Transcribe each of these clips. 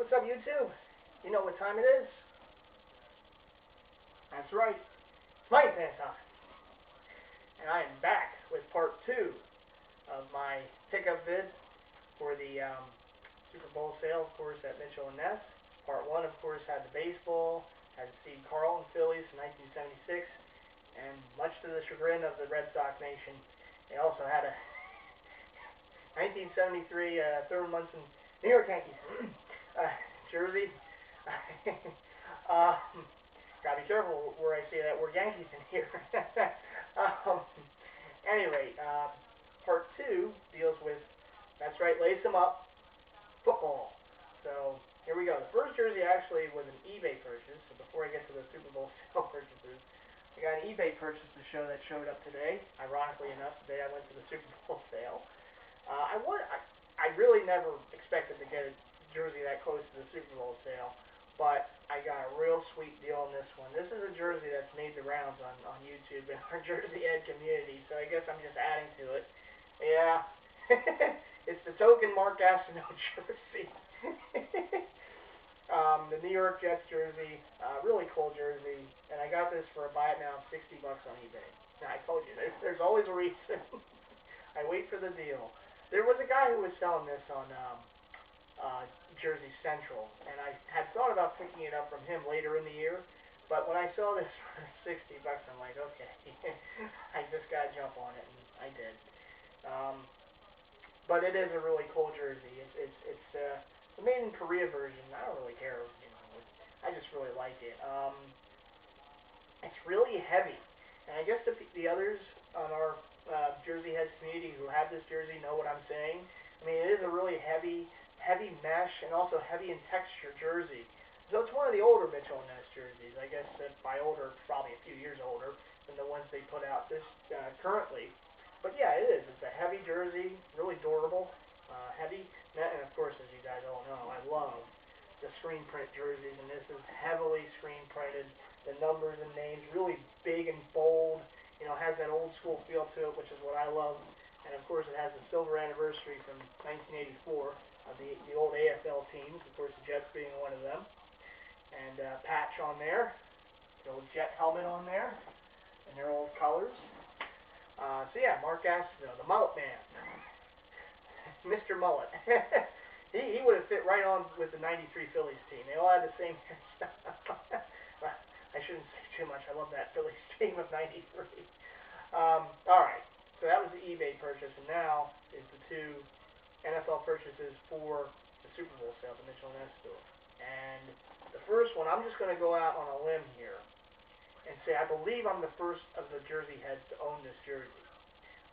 What's up, YouTube? You know what time it is? That's right. It's MightyFan time. And I am back with part 2 of my pickup vid for the Super Bowl sale, of course, at Mitchell & Ness. Part 1, of course, had the baseball, had the Steve Carlton Phillies in 1976, and much to the chagrin of the Red Sox Nation, they also had a 1973 Thurman Munson New York Yankees jersey. Gotta be careful where I say that word Yankees in here. Any rate, part 2 deals with, that's right, lace them up, football. So here we go. The first jersey actually was an eBay purchase. So before I get to the Super Bowl sale purchases, I got an eBay purchase to show that showed up today. Ironically enough, today I went to the Super Bowl sale. I really never expected to get a jersey that close to the Super Bowl sale, but I got a real sweet deal on this one. This is a jersey that's made the rounds on YouTube in our Jersey Ed community, so I guess I'm just adding to it. Yeah, it's the token Mark Gastineau jersey. The New York Jets jersey, really cool jersey, and I got this for a buy it now $60 on eBay. Now, I told you, there's always a reason. I wait for the deal. There was a guy who was selling this on Jersey Central, and I had thought about picking it up from him later in the year, but when I saw this for $60, I'm like, okay, I just gotta jump on it, and I did. But it is a really cool jersey. It's the made in Korea version. I don't really care, you know. I just really like it. It's really heavy, and I guess the others on our Jersey Heads community who have this jersey know what I'm saying. I mean, it is a really heavy mesh and also heavy in texture jersey. So it's one of the older Mitchell & Ness jerseys. I guess by older, probably a few years older than the ones they put out this currently. But yeah, it is. It's a heavy jersey, really durable, heavy. And of course, as you guys all know, I love the screen print jerseys, and this is heavily screen printed. The numbers and names really big and bold. You know, has that old school feel to it, which is what I love. And of course, it has the silver anniversary from 1984 of the old AFL teams. Of course, the Jets being one of them. And patch on there, the old Jet helmet on there, and their old colors. So yeah, Mark Gastineau, the Mullet Man, Mr. Mullet. he would have fit right on with the '93 Phillies team. They all had the same hairstyle. I shouldn't say too much. I love that Phillies team of '93. All right, so that was the eBay purchase, and now is the 2 NFL purchases for the Super Bowl sale at the Mitchell & Ness store. And the first one, I'm just going to go out on a limb here and say I believe I'm the first of the Jersey Heads to own this jersey.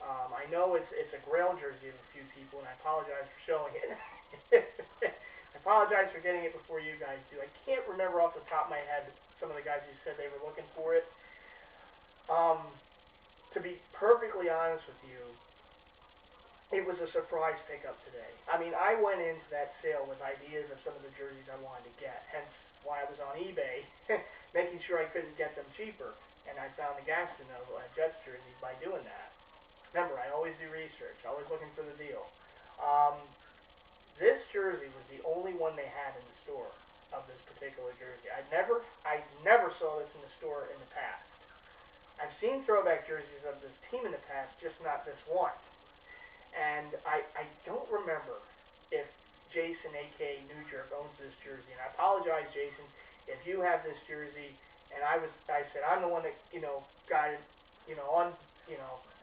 I know it's a Grail jersey of a few people, and I apologize for showing it. I apologize for getting it before you guys do. I can't remember off the top of my head some of the guys who said they were looking for it. To be perfectly honest with you, it was a surprise pickup today. I mean, I went into that sale with ideas of some of the jerseys I wanted to get, hence why I was on eBay, making sure I couldn't get them cheaper. And I found the Gastineau Jets jerseys by doing that. Remember, I always do research, always looking for the deal. This jersey was the only one they had in the store of this particular jersey. I never saw this in the store in the past. I've seen throwback jerseys of this team in the past, just not this one. And I don't remember if Jason, a.k.a. New Jerk, owns this jersey. And I apologize, Jason, if you have this jersey. And I said I'm the one that got it,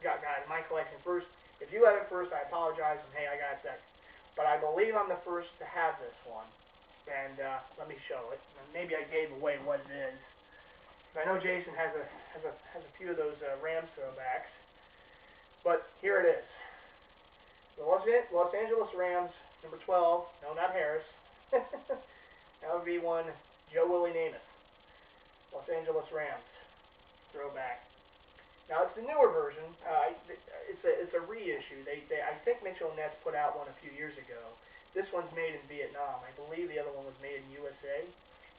got in my collection first. If you have it first, I apologize, and hey, I got it second. But I believe I'm the first to have this one. And let me show it. Maybe I gave away what it is. I know Jason has a few of those Rams throwbacks. But here it is. The Los Angeles Rams, number 12. No, not Harris. That would be one Joe Willie Namath. Los Angeles Rams throwback. Now it's the newer version. It's a reissue. I think Mitchell & Ness put out one a few years ago. This one's made in Vietnam. I believe the other one was made in USA,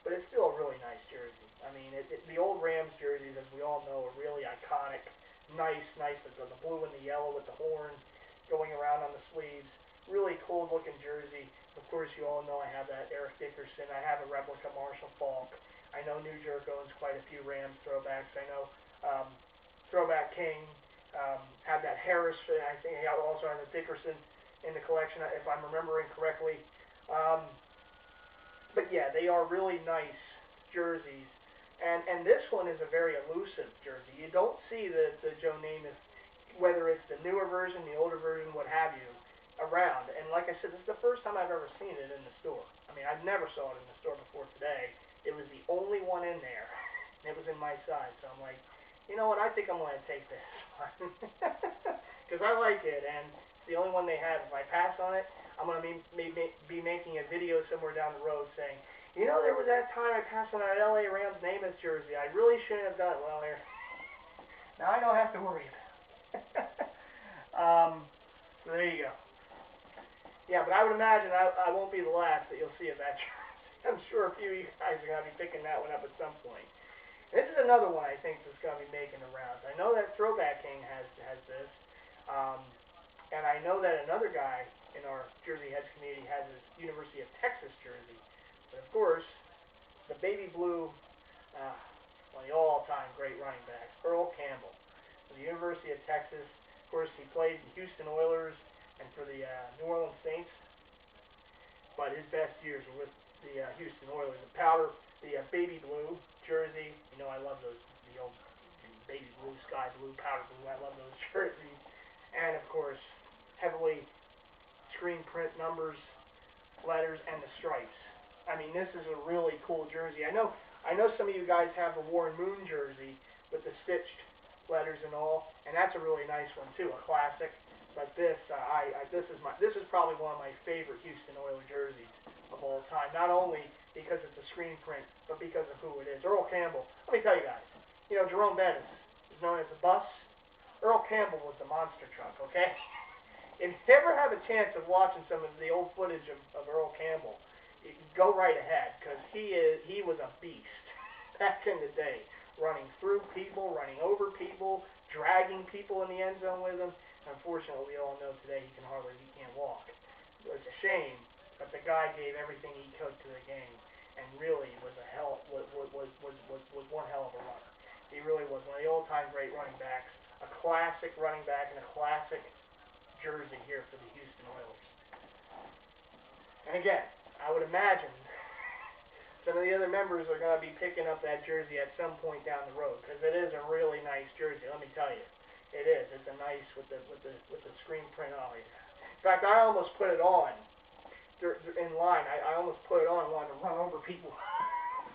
but it's still a really nice jersey. I mean, the old Rams jerseys, as we all know, are really iconic. Nice. The blue and the yellow with the horns going around on the sleeves. Really cool looking jersey. Of course, you all know I have that Eric Dickerson. I have a replica Marshall Falk. I know New Jerk owns quite a few Rams throwbacks. I know Throwback King had that Harris. I think he also has a Dickerson in the collection, if I'm remembering correctly. But yeah, they are really nice jerseys. And this one is a very elusive jersey. You don't see the Joe Namath, whether it's the newer version, the older version, what have you, around. And like I said, this is the first time I've ever seen it in the store. I mean, I've never saw it in the store before today. It was the only one in there, and it was in my size. So I'm like, you know what, I think I'm going to take this one. Because I like it, and it's the only one they have. If I pass on it, I'm going to be making a video somewhere down the road saying, you know, there was that time I passed on that LA Rams Namath jersey. I really shouldn't have done it. Well, there. Now I don't have to worry about it. So there you go. Yeah, but I would imagine I won't be the last that you'll see of that jersey. I'm sure a few of you guys are going to be picking that one up at some point. This is another one I think that's going to be making the rounds. I know that Throwback King has this, and I know that another guy in our Jersey Heads community has his University of Texas jersey. But of course, the baby blue, one of the all-time great running backs, Earl Campbell, for the University of Texas. Of course, he played the Houston Oilers and for the New Orleans Saints. But his best years were with the Houston Oilers. The baby blue jersey. You know, I love those, the old baby blue, sky blue, powder blue. I love those jerseys. And of course, heavily screen print numbers, letters, and the stripes. I mean, this is a really cool jersey. I know some of you guys have the Warren Moon jersey with the stitched letters and all, and that's a really nice one too, a classic. But this, this is probably one of my favorite Houston Oilers jerseys of all time. Not only because it's a screen print, but because of who it is. Earl Campbell. Let me tell you guys. You know, Jerome Bettis is known as the bus. Earl Campbell was the monster truck. Okay. If you ever have a chance of watching some of the old footage of Earl Campbell, you go right ahead, because he was a beast back in the day, running through people, running over people, dragging people in the end zone with him. Unfortunately, we all know today he can't walk. It's a shame, but the guy gave everything he could to the game, and really was one hell of a runner. He really was one of the old-time great running backs, a classic running back, and a classic jersey here for the Houston Oilers. And again, I would imagine some of the other members are going to be picking up that jersey at some point down the road, because it is a really nice jersey. Let me tell you, it is. It's a nice with the screen print on it. In fact, I almost put it on in line. I almost put it on and wanted to run over people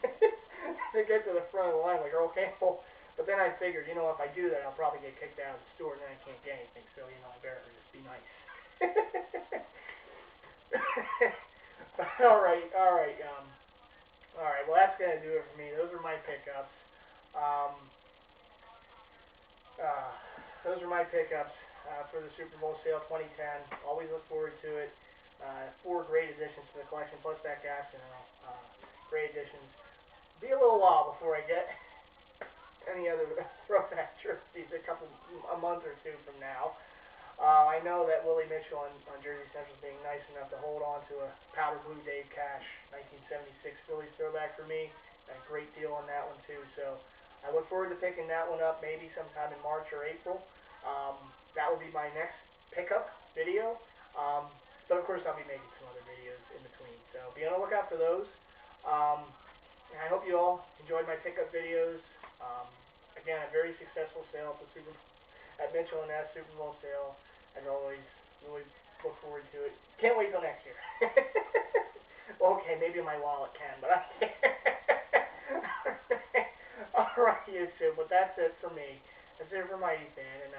to get to the front of the line like Earl Campbell. But then I figured, you know, if I do that, I'll probably get kicked out of the store, and then I can't get anything. So, you know, I better just be nice. All right. Well, that's gonna do it for me. Those are my pickups. Those are my pickups for the Super Bowl sale 2010. Always look forward to it. 4 great additions to the collection, plus that gas, great additions. Be a little while before I get any other throwback jerseys, a month or two from now. I know that Willie Mitchell on Jersey Central is being nice enough to hold on to a powder blue Dave Cash 1976 Phillies throwback for me. A great deal on that one too. So I look forward to picking that one up maybe sometime in March or April. That will be my next pickup video. But of course I'll be making some other videos in between. So be on the lookout for those. And I hope you all enjoyed my pickup videos. Again, a very successful sale at Mitchell and Ness Super Bowl sale. As always, really look forward to it. Can't wait till next year. Okay, maybe my wallet can, but I can't. Alright, YouTube, but that's it for me. That's it for MightyFan. And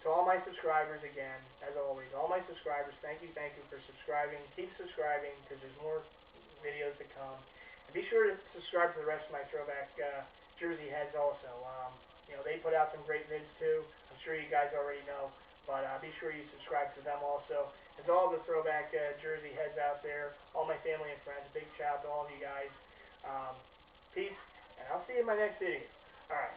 to all my subscribers, again, as always, all my subscribers, thank you for subscribing. Keep subscribing, because there's more videos to come. And be sure to subscribe to the rest of my throwback Jersey Heads also. You know, they put out some great vids too. I'm sure you guys already know. But be sure you subscribe to them also. And to all the throwback Jersey Heads out there, all my family and friends, big shout out to all of you guys. Peace, and I'll see you in my next video. Alright.